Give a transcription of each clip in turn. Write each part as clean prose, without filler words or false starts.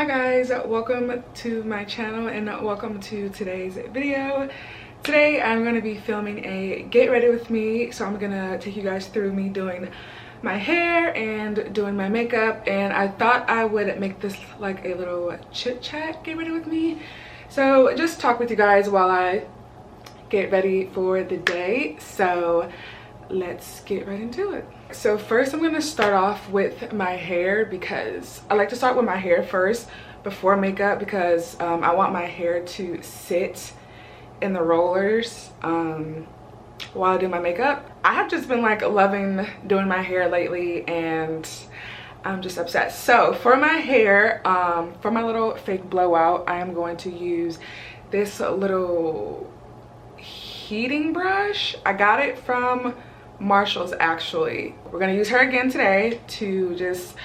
Hi guys, welcome to my channel and welcome to today's video. Today I'm going to be filming a get ready with me, so I'm gonna take you guys through me doing my hair and doing my makeup, and I thought I would make this like a little chit chat get ready with me, so just talk with you guys while I get ready for the day. So let's get right into it. So first I'm going to start off with my hair, because I like to start with my hair first before makeup, because I want my hair to sit in the rollers while I do my makeup. I have just been like loving doing my hair lately and I'm just obsessed. So for my hair, for my little fake blowout, I am going to use this little heating brush. I got it from Marshall's actually. We're gonna use her again today to just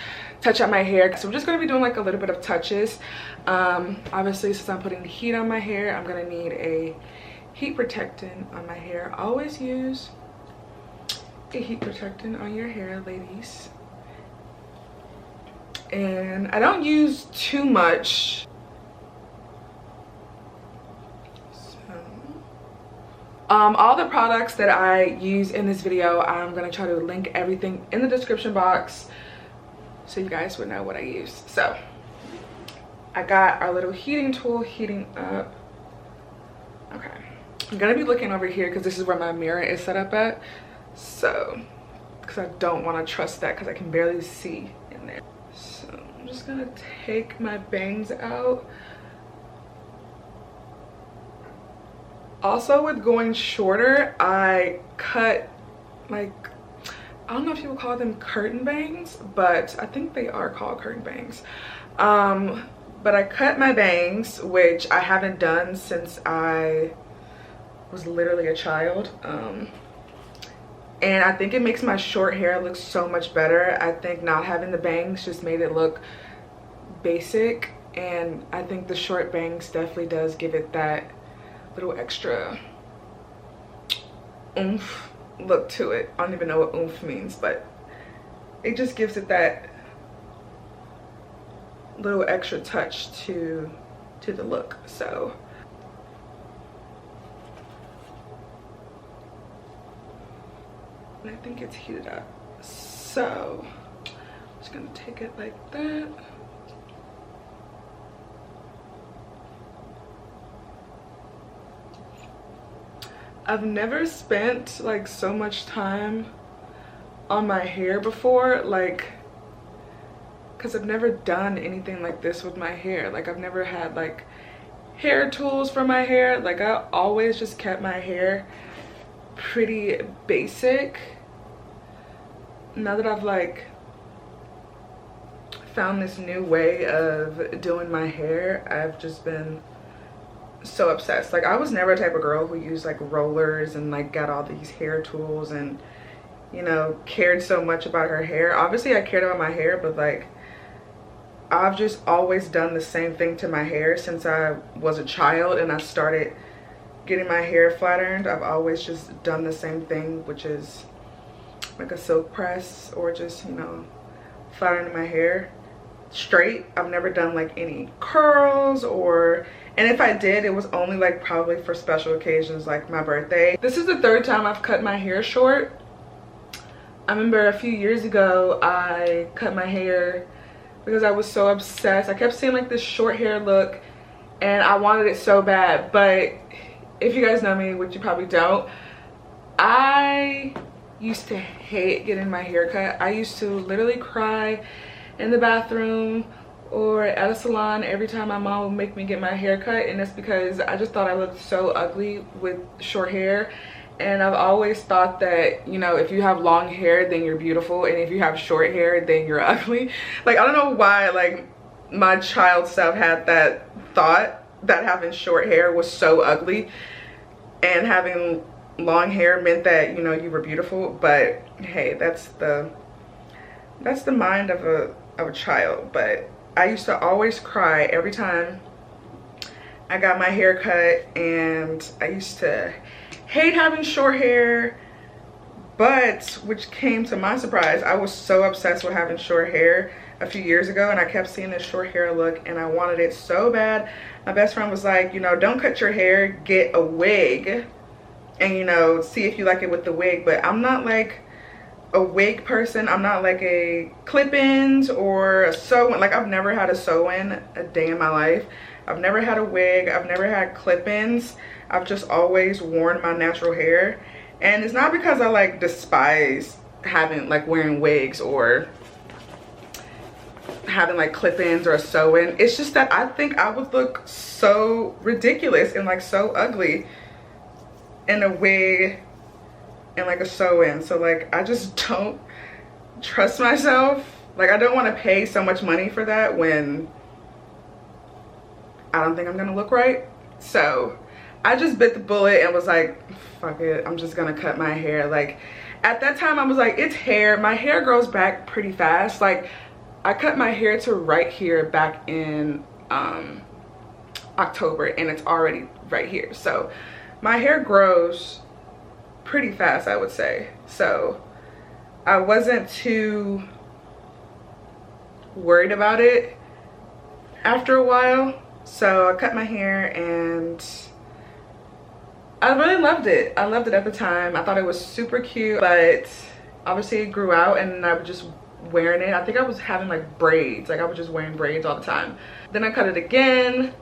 touch up my hair. So we're just gonna be doing like a little bit of touches. Obviously, since I'm putting heat on my hair, I'm gonna need a heat protectant on my hair. Always use a heat protectant on your hair, ladies. And I don't use too much. All the products that I use in this video, I'm gonna try to link everything in the description box so you guys would know what I use. So I got our little heating tool heating up. Okay, I'm gonna be looking over here because this is where my mirror is set up at, so because I don't want to trust that because I can barely see in there. So I'm just gonna take my bangs out. Also, with going shorter, I cut, like, I don't know if you would call them curtain bangs, but I think they are called curtain bangs. But I cut my bangs, which I haven't done since I was literally a child. And I think it makes my short hair look so much better. I think not having the bangs just made it look basic, and I think the short bangs definitely does give it that little extra oomph look to it. I don't even know what oomph means, but it just gives it that little extra touch to the look. So and I think it's heated up, so I'm just gonna take it like that. I've never spent like so much time on my hair before, like, because I've never done anything like this with my hair. Like, I've never had like hair tools for my hair. Like, I always just kept my hair pretty basic. Now that I've like found this new way of doing my hair, I've just been so obsessed. Like, I was never the type of girl who used like rollers and like got all these hair tools and, you know, cared so much about her hair. Obviously I cared about my hair, but like I've just always done the same thing to my hair since I was a child and I started getting my hair flat-ironed. I've always just done the same thing, which is like a silk press or just, you know, flat-ironing my hair straight. I've never done like any curls, or, and if I did, it was only like probably for special occasions like my birthday. This is the third time I've cut my hair short. I remember a few years ago I cut my hair because I was so obsessed. I kept seeing like this short hair look and I wanted it so bad. But if you guys know me, which you probably don't, I used to hate getting my hair cut. I used to literally cry in the bathroom or at a salon every time my mom would make me get my hair cut, and that's because I just thought I looked so ugly with short hair. And I've always thought that, you know, if you have long hair then you're beautiful, and if you have short hair then you're ugly. Like, I don't know why like my child self had that thought that having short hair was so ugly and having long hair meant that, you know, you were beautiful. But hey, that's the mind of a child. But I used to always cry every time I got my hair cut, and I used to hate having short hair. But which came to my surprise, I was so obsessed with having short hair a few years ago, and I kept seeing this short hair look and I wanted it so bad. My best friend was like, you know, don't cut your hair, get a wig and, you know, see if you like it with the wig. But I'm not like a wig person. I'm not like a clip-ins or a sew-in. Like, I've never had a sew-in a day in my life. I've never had a wig. I've never had clip-ins. I've just always worn my natural hair. And it's not because I like despise having like wearing wigs or having like clip-ins or a sew-in. It's just that I think I would look so ridiculous and like so ugly in a wig and like a sew-in. So like, I just don't trust myself. Like, I don't want to pay so much money for that when I don't think I'm gonna look right. So I just bit the bullet and was like, fuck it, I'm just gonna cut my hair. Like, at that time I was like, it's hair. My hair grows back pretty fast. Like, I cut my hair to right here back in October, and it's already right here. So my hair grows pretty fast, I would say. So I wasn't too worried about it after a while. So I cut my hair and I really loved it. I loved it at the time. I thought it was super cute, but obviously it grew out and I was just wearing it. I think I was having like braids. Like, I was just wearing braids all the time. Then I cut it again.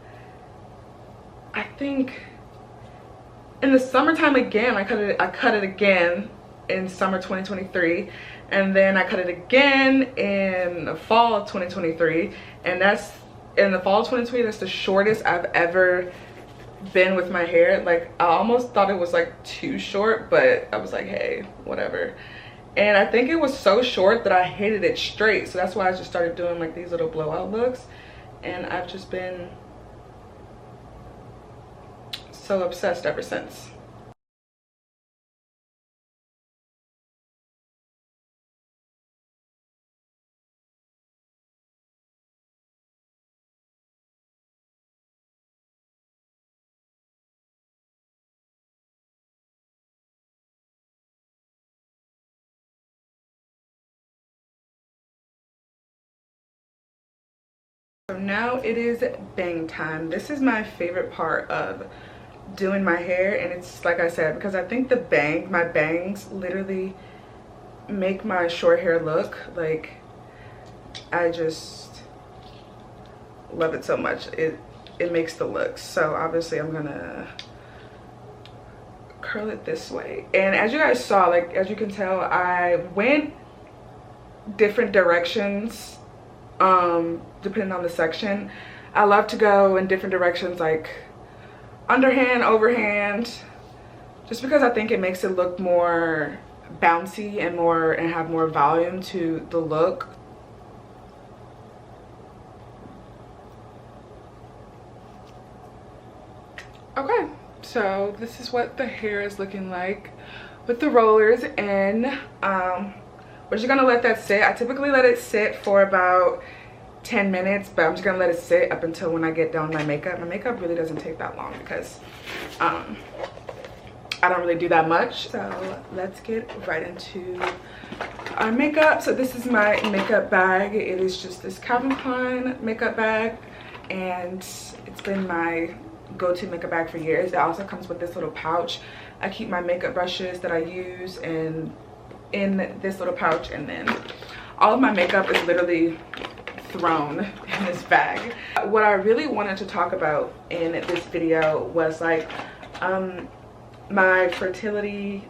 I think in the summertime again, I cut it again in summer 2023. And then I cut it again in the fall of 2023. And that's in the fall of 2023, that's the shortest I've ever been with my hair. Like, I almost thought it was like too short, but I was like, hey, whatever. And I think it was so short that I hated it straight. So that's why I just started doing like these little blowout looks. And I've just been so obsessed ever since. So now it is bang time. This is my favorite part of doing my hair, and it's like I said, because I think my bangs literally make my short hair look like, I just love it so much. It makes the look. So obviously I'm gonna curl it this way, and as you guys saw, like, as you can tell, I went different directions depending on the section. I love to go in different directions, like underhand, overhand, just because I think it makes it look more bouncy and have more volume to the look. Okay, so this is what the hair is looking like with the rollers in. We're just gonna let that sit. I typically let it sit for about 10 minutes, but I'm just gonna let it sit up until when I get done my makeup. My makeup really doesn't take that long because I don't really do that much. So let's get right into our makeup. So this is my makeup bag. It is just this Calvin Klein makeup bag, and it's been my go-to makeup bag for years. It also comes with this little pouch. I keep my makeup brushes that I use in this little pouch, and then all of my makeup is literally thrown in this bag. What I really wanted to talk about in this video was like my fertility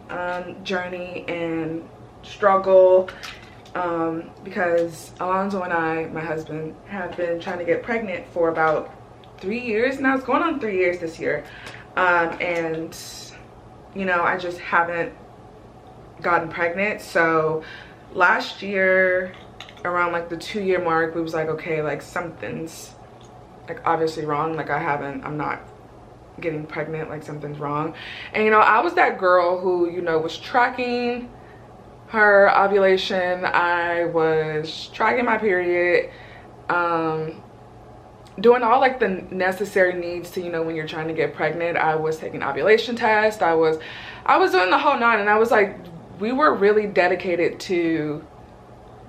journey and struggle, because Alonzo and I, my husband, have been trying to get pregnant for about 3 years now. It's going on 3 years this year, and you know, I just haven't gotten pregnant. So last year around like the 2-year mark, we was like, okay, like something's like obviously wrong. Like, I'm not getting pregnant, like something's wrong. And you know, I was that girl who, you know, was tracking her ovulation. I was tracking my period, doing all like the necessary needs to, you know, when you're trying to get pregnant. I was taking ovulation tests. I was doing the whole nine, and I was like, we were really dedicated to,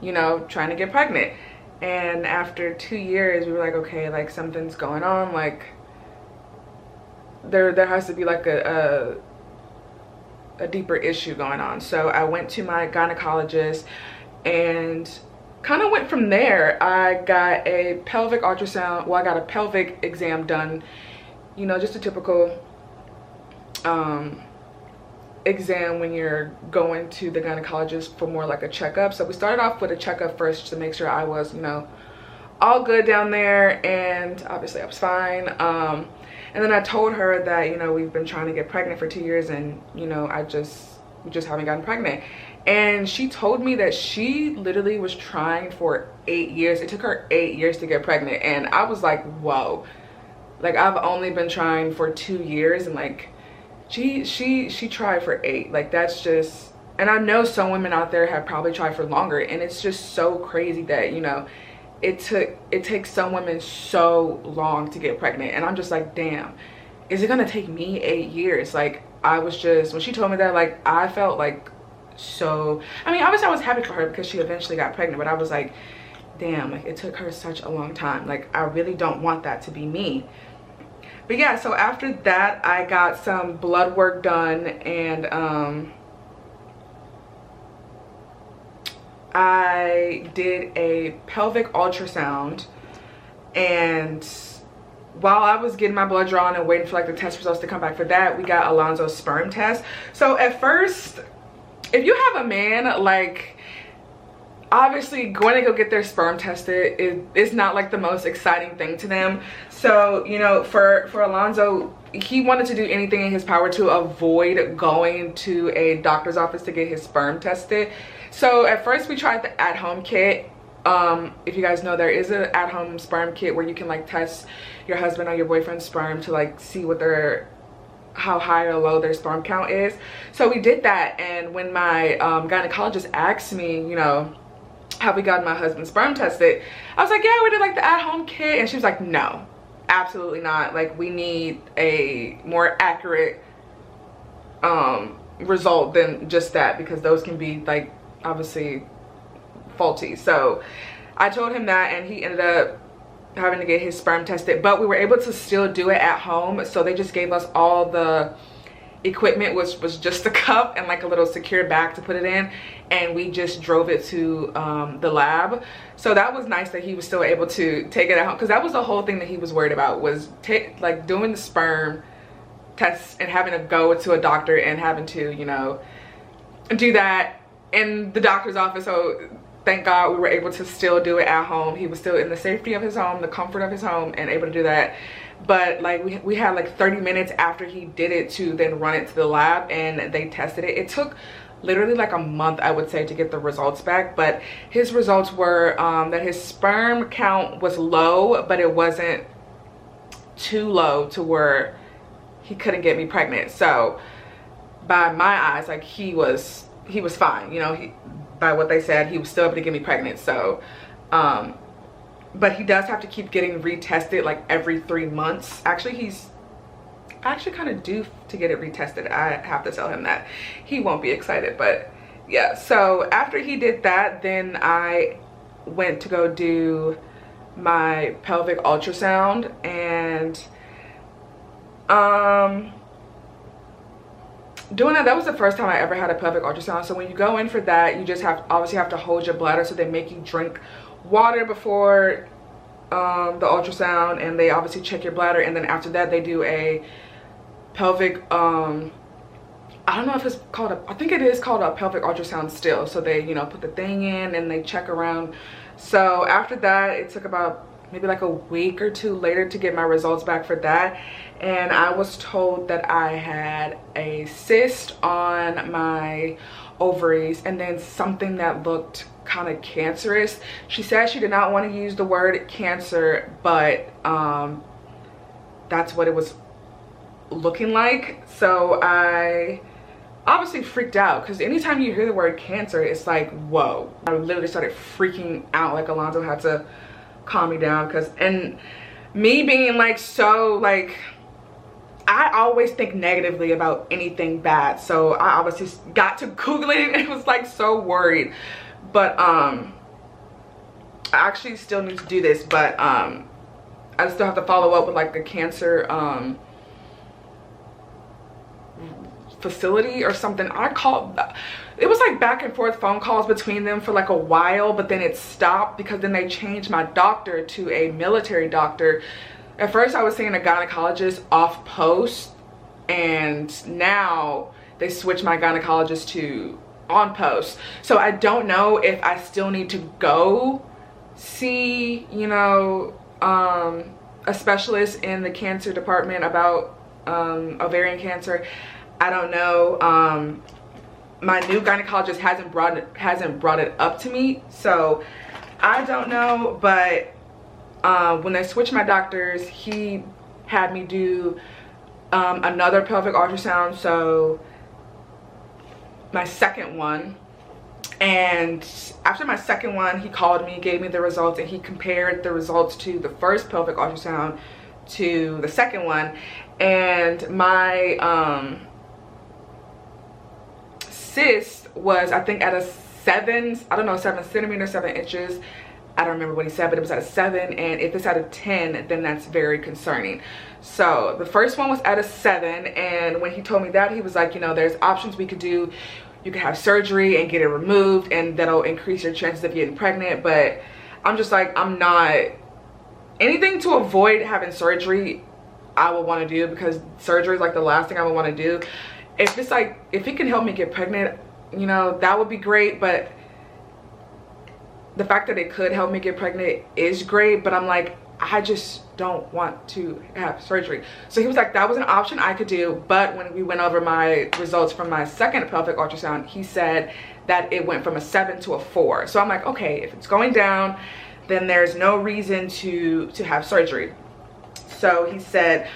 you know, trying to get pregnant. And after 2 years, we were like, okay, like something's going on. Like there has to be like a deeper issue going on. So I went to my gynecologist and kind of went from there. I got a pelvic ultrasound. Well, I got a pelvic exam done, you know, just a typical exam when you're going to the gynecologist for more like a checkup. So we started off with a checkup first to make sure I was, you know, all good down there, and obviously I was fine. And then I told her that, you know, we've been trying to get pregnant for 2 years, and you know, we just haven't gotten pregnant. And she told me that she literally was trying for 8 years. It took her 8 years to get pregnant, and I was like, whoa, like I've only been trying for 2 years, and like she tried for 8. Like that's just, and I know some women out there have probably tried for longer, and it's just so crazy that, you know, it takes some women so long to get pregnant. And I'm just like, damn, is it gonna take me 8 years? Like I was just, when she told me that, like I felt like, so I mean, obviously I was happy for her because she eventually got pregnant, but I was like, damn, like it took her such a long time. Like I really don't want that to be me. But yeah, so after that I got some blood work done, and I did a pelvic ultrasound. And while I was getting my blood drawn and waiting for like the test results to come back for that, we got Alonzo's sperm test. So at first, if you have a man, like obviously going to go get their sperm tested is not like the most exciting thing to them. So, you know, for Alonzo, he wanted to do anything in his power to avoid going to a doctor's office to get his sperm tested. So at first we tried the at-home kit. If you guys know, there is an at-home sperm kit where you can like test your husband or your boyfriend's sperm to like see what how high or low their sperm count is. So we did that, and when my gynecologist asked me, you know, have we gotten my husband's sperm tested, I was like, yeah, we did like the at-home kit. And she was like, no, absolutely not. Like we need a more accurate result than just that, because those can be like obviously faulty. So I told him that, and he ended up having to get his sperm tested, but we were able to still do it at home. So they just gave us all the equipment, which was just a cup and like a little secure bag to put it in, and we just drove it to the lab. So that was nice that he was still able to take it at home, because that was the whole thing that he was worried about, was like doing the sperm test and having to go to a doctor and having to, you know, do that in the doctor's office. So thank God we were able to still do it at home. He was still in the safety of his home, the comfort of his home, and able to do that. But like we had like 30 minutes after he did it to then run it to the lab, and they tested it. It took literally like a month, I would say, to get the results back. But his results were that his sperm count was low, but it wasn't too low to where he couldn't get me pregnant. So by my eyes, like he was fine, you know, by what they said, he was still able to get me pregnant. So but he does have to keep getting retested like every 3 months. Actually, he's actually kind of due to get it retested. I have to tell him that. He won't be excited, but yeah. So after he did that, then I went to go do my pelvic ultrasound, and doing that was the first time I ever had a pelvic ultrasound. So when you go in for that, you just obviously have to hold your bladder. So they make you drink water before the ultrasound, and they obviously check your bladder, and then after that they do a pelvic I don't know if it's called I think it is called a pelvic ultrasound still. So they, you know, put the thing in and they check around. So after that, it took about maybe like a week or two later to get my results back for that, and I was told that I had a cyst on my ovaries, and then something that looked kind of cancerous. She said she did not want to use the word cancer, but that's what it was looking like. So I obviously freaked out, because anytime you hear the word cancer, it's like, whoa. I literally started freaking out. Like Alonzo had to calm me down, because, and me being like, so like, I always think negatively about anything bad. So I obviously got to Googling, and it was like so worried. But I actually still need to do this, but I still have to follow up with like the cancer facility or something. I called, it was like back and forth phone calls between them for like a while, but then it stopped because then they changed my doctor to a military doctor. At first I was seeing a gynecologist off post, and now they switched my gynecologist to on post. So I don't know if I still need to go see, you know, a specialist in the cancer department about ovarian cancer. I don't know. My new gynecologist hasn't brought it up to me, so I don't know. But when they switched my doctors, he had me do another pelvic ultrasound, so my second one. And after my second one, he called me, gave me the results, and he compared the results to the first pelvic ultrasound to the second one. And my cyst was, I think, at a 7, I don't know, 7 centimeters, 7 inches. I don't remember what he said, but it was at a 7, and if it's at a 10, then that's very concerning. So the first one was at a 7, and when he told me that, he was like, you know, there's options we could do. You could have surgery and get it removed, and that'll increase your chances of getting pregnant. But I'm just like, I'm not, anything to avoid having surgery I would want to do, because surgery is like the last thing I would want to do. If it's like, if it can help me get pregnant, you know, that would be great. But the fact that it could help me get pregnant is great, but I'm like, I just don't want to have surgery. So he was like, that was an option I could do. But when we went over my results from my second pelvic ultrasound, he said that it went from a 7 to a 4. So I'm like, okay, if it's going down, then there's no reason to have surgery. So he said,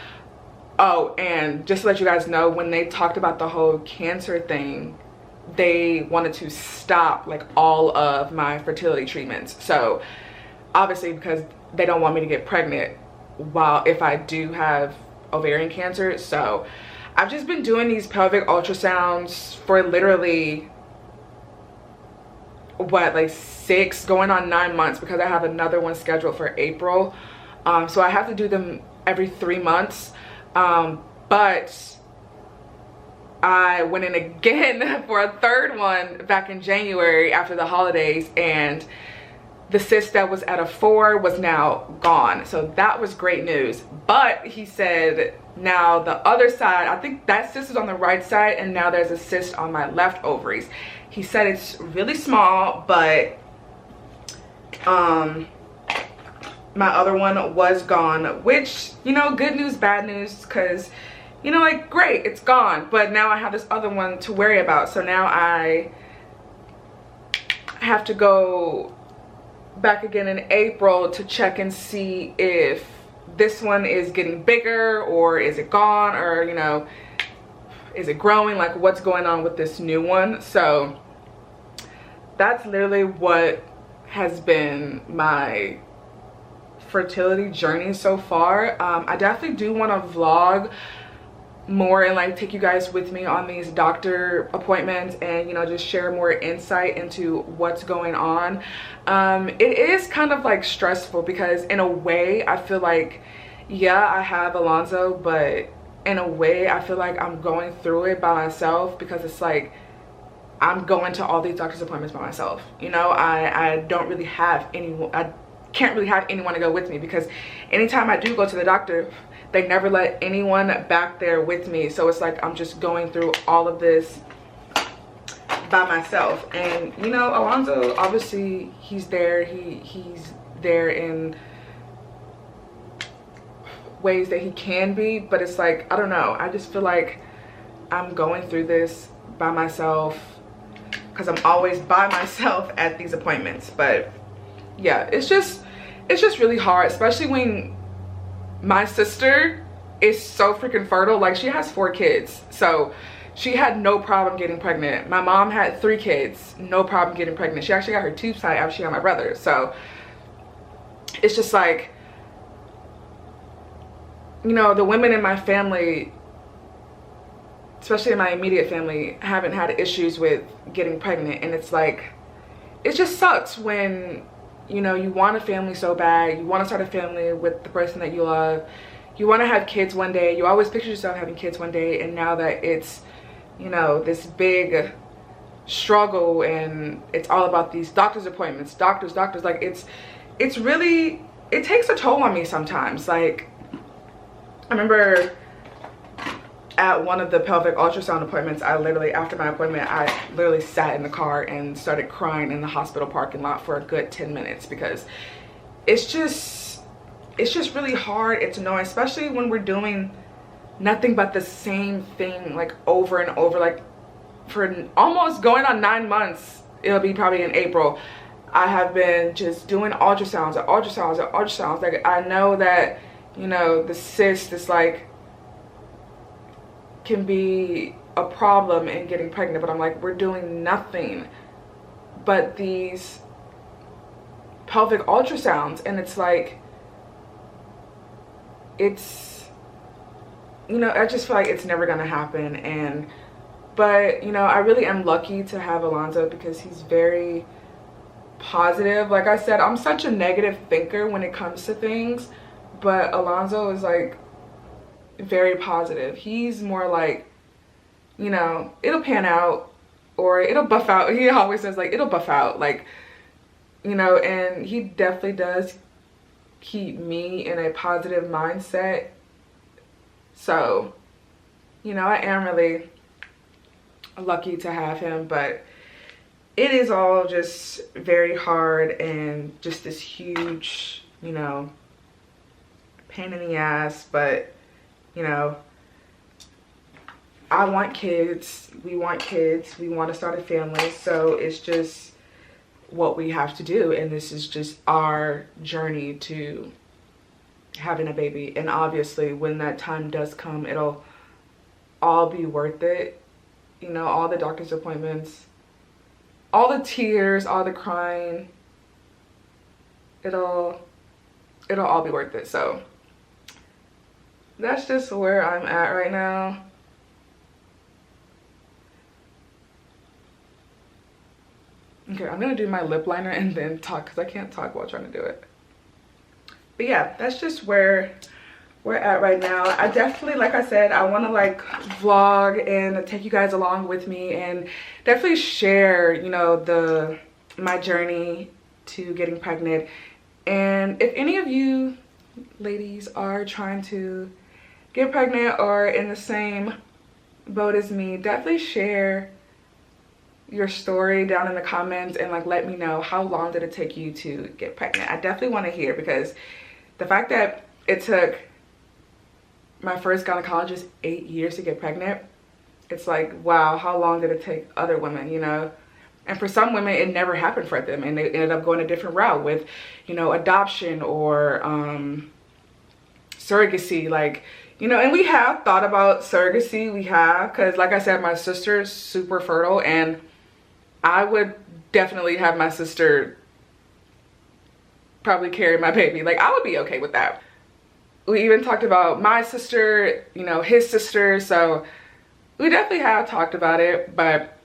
oh, and just to let you guys know, when they talked about the whole cancer thing, they wanted to stop like all of my fertility treatments. So obviously, because they don't want me to get pregnant while if I do have ovarian cancer. So I've just been doing these pelvic ultrasounds for literally what, like 6 going on 9 months, because I have another one scheduled for April. So I have to do them every 3 months. But I went in again for a third one back in January after the holidays, and the cyst that was at a 4 was now gone. So that was great news. But he said now the other side, I think that cyst is on the right side, and now there's a cyst on my left ovaries. He said it's really small, but my other one was gone, which, you know, good news, bad news, because, you know, like, great, it's gone, but now I have this other one to worry about. So now I have to go back again in April to check and see if this one is getting bigger, or is it gone, or, you know, is it growing, like what's going on with this new one. So that's literally what has been my fertility journey so far. I definitely do want to vlog more and like take you guys with me on these doctor appointments, and, you know, just share more insight into what's going on. It is kind of like stressful, because in a way I feel like, yeah, I have Alonzo, but in a way I feel like I'm going through it by myself, because it's like I'm going to all these doctor's appointments by myself. You know, I don't really have anyone, I can't really have anyone to go with me, because anytime I do go to the doctor, they never let anyone back there with me. So it's like I'm just going through all of this by myself. And, you know, Alonzo, obviously he's there, he's there in ways that he can be, but it's like, I don't know, I just feel like I'm going through this by myself, because I'm always by myself at these appointments. But yeah, it's just really hard, especially when my sister is so freaking fertile. Like, she has 4 kids, so she had no problem getting pregnant. My mom had 3 kids, no problem getting pregnant. She actually got her tubes tied after she had my brother. So it's just like, you know, the women in my family, especially in my immediate family, haven't had issues with getting pregnant. And it's like, it just sucks when you know, you want a family so bad. You want to start a family with the person that you love. You want to have kids one day. You always picture yourself having kids one day. And now that it's, you know, this big struggle and it's all about these doctor's appointments, doctors, like it's really, it takes a toll on me sometimes. Like, I remember at one of the pelvic ultrasound appointments, I literally, after my appointment, I literally sat in the car and started crying in the hospital parking lot for a good 10 minutes because it's just really hard. It's annoying, especially when we're doing nothing but the same thing like over and over, like for almost going on 9 months. It'll be probably in April. I have been just doing ultrasounds. Like, I know that, you know, the cyst is like, can be a problem in getting pregnant, but I'm like, we're doing nothing but these pelvic ultrasounds, and it's like, it's, you know, I just feel like it's never gonna happen. And but, you know, I really am lucky to have Alonzo because he's very positive. Like I said, I'm such a negative thinker when it comes to things, but Alonzo is like very positive. He's more like, you know, it'll pan out or it'll buff out. He always says like, it'll buff out, like, you know, and he definitely does keep me in a positive mindset. So, you know, I am really lucky to have him, but it is all just very hard and just this huge, you know, pain in the ass. But, you know, I want kids, we want to start a family, so it's just what we have to do, and this is just our journey to having a baby. And obviously when that time does come, it'll all be worth it. You know, all the doctor's appointments, all the tears, all the crying, it'll all be worth it. So that's just where I'm at right now. Okay, I'm gonna do my lip liner and then talk because I can't talk while trying to do it. But yeah, that's just where we're at right now. I definitely, like I said, I want to like vlog and take you guys along with me and definitely share, you know, my journey to getting pregnant. And if any of you ladies are trying to get pregnant or in the same boat as me, definitely share your story down in the comments and like let me know, how long did it take you to get pregnant? I definitely want to hear, because the fact that it took my first gynecologist 8 years to get pregnant, it's like, wow, how long did it take other women, you know? And for some women, it never happened for them, and they ended up going a different route with, you know, adoption or surrogacy, like, you know. And we have thought about surrogacy, we have, because like I said, my sister's super fertile, and I would definitely have my sister probably carry my baby. Like, I would be okay with that. We even talked about my sister, you know, his sister, so we definitely have talked about it. But,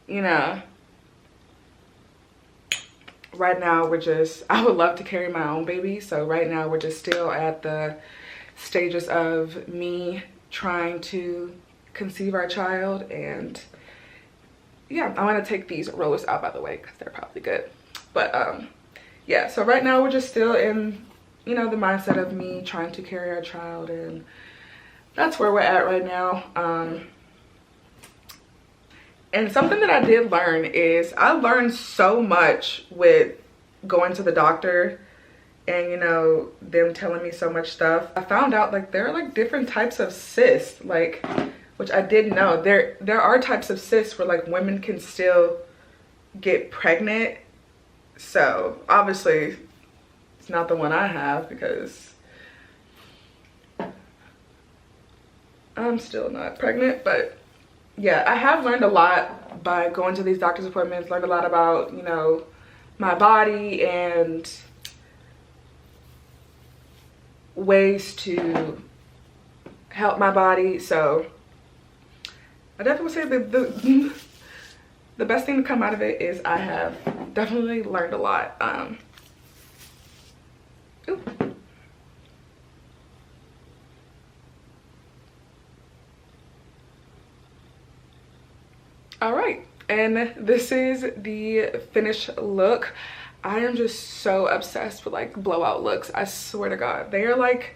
you know, right now we're just, I would love to carry my own baby, so right now we're just still at the stages of me trying to conceive our child. And yeah, I want to take these rollers out, by the way, because they're probably good. But yeah, so right now we're just still in, you know, the mindset of me trying to carry our child, and that's where we're at right now. And something that I did learn is I learned so much with going to the doctor and, you know, them telling me so much stuff. I found out like there are like different types of cysts, like, which I didn't know. There are types of cysts where like women can still get pregnant. So obviously it's not the one I have, because I'm still not pregnant. But yeah, I have learned a lot by going to these doctor's appointments, learned a lot about, you know, my body and ways to help my body. So I definitely would say the best thing to come out of it is I have definitely learned a lot. Ooh. All right, and this is the finished look. I am just so obsessed with like blowout looks. I swear to God, they are like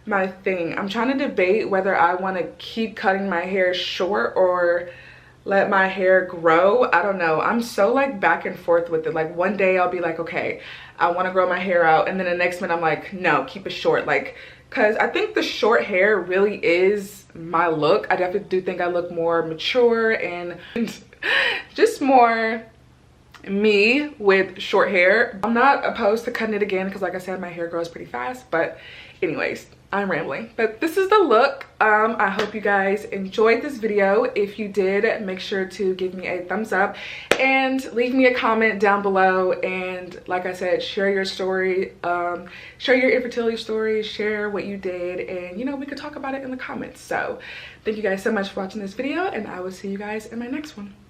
my thing. I'm trying to debate whether I want to keep cutting my hair short or let my hair grow. I don't know. I'm so like back and forth with it. Like one day I'll be like, okay, I want to grow my hair out, and then the next minute I'm like, no, keep it short. Like, because I think the short hair really is my look. I definitely do think I look more mature and just more me with short hair. I'm not opposed to cutting it again because like I said, my hair grows pretty fast. But anyways, I'm rambling, but this is the look. I hope you guys enjoyed this video. If you did, make sure to give me a thumbs up and leave me a comment down below. And like I said, share your story, share your infertility story, share what you did, and you know, we could talk about it in the comments. So thank you guys so much for watching this video, and I will see you guys in my next one.